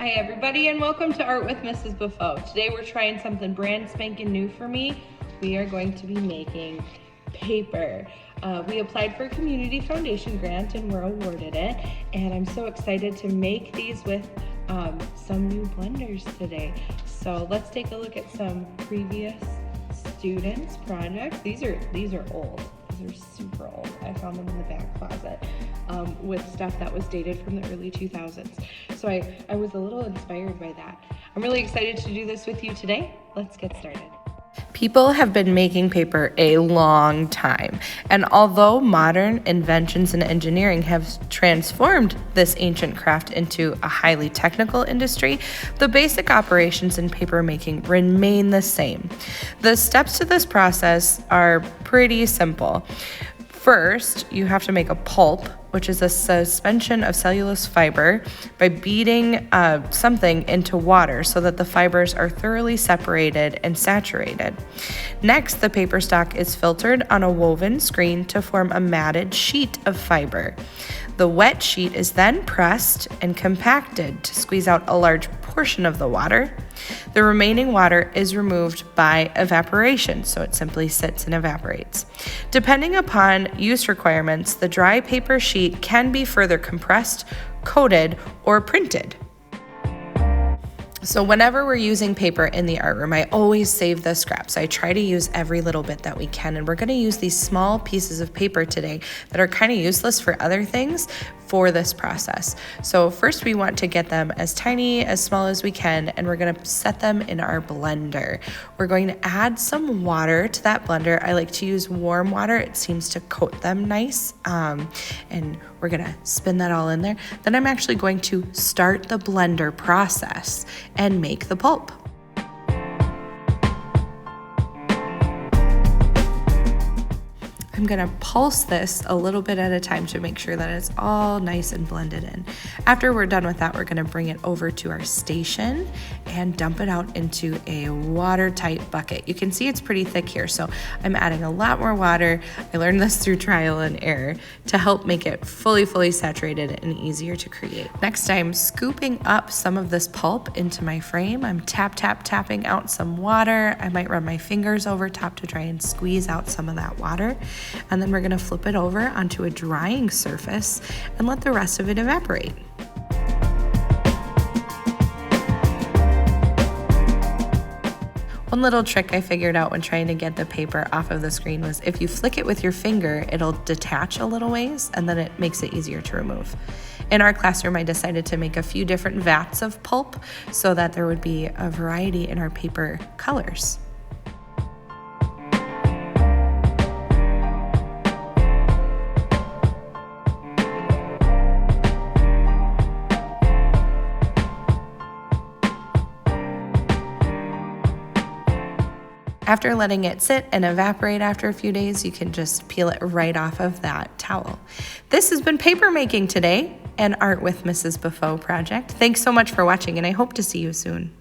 Hi everybody and welcome to Art with Mrs. Beaufeaux. Today we're trying something brand spanking new for me. We are going to be making paper. We applied for a community foundation grant and were awarded it, and I'm so excited to make these with some new blenders today. So let's take a look at some previous students' projects. These are old. These are super old. I found them in the back closet with stuff that was dated from the early 2000s. So I was a little inspired by that. I'm really excited to do this with you today. Let's get started. People have been making paper a long time, and although modern inventions in engineering have transformed this ancient craft into a highly technical industry, the basic operations in paper making remain the same. The steps to this process are pretty simple. First, you have to make a pulp, which is a suspension of cellulose fiber, by beating something into water so that the fibers are thoroughly separated and saturated. Next, the paper stock is filtered on a woven screen to form a matted sheet of fiber. The wet sheet is then pressed and compacted to squeeze out a large portion of the water. The remaining water is removed by evaporation, so it simply sits and evaporates. Depending upon use requirements, the dry paper sheet can be further compressed, coated, or printed. So whenever we're using paper in the art room, I always save the scraps. I try to use every little bit that we can, and we're going to use these small pieces of paper today that are kind of useless for other things for this process. So first we want to get them as tiny, as small as we can, and we're going to set them in our blender. We're going to add some water to that blender. I like to use warm water. It seems to coat them nice, and we're going to spin that all in there. Then I'm actually going to start the blender process and make the pulp. I'm gonna pulse this a little bit at a time to make sure that it's all nice and blended in. After we're done with that, we're gonna bring it over to our station and dump it out into a watertight bucket. You can see it's pretty thick here, so I'm adding a lot more water. I learned this through trial and error to help make it fully saturated and easier to create. Next, I'm scooping up some of this pulp into my frame. I'm tapping out some water. I might run my fingers over top to try and squeeze out some of that water. And then we're going to flip it over onto a drying surface and let the rest of it evaporate. One little trick I figured out when trying to get the paper off of the screen was if you flick it with your finger, it'll detach a little ways, and then it makes it easier to remove. In our classroom, I decided to make a few different vats of pulp so that there would be a variety in our paper colors. After letting it sit and evaporate after a few days, you can just peel it right off of that towel. This has been paper making today, an Art with Mrs. Beaufeaux project. Thanks so much for watching, and I hope to see you soon.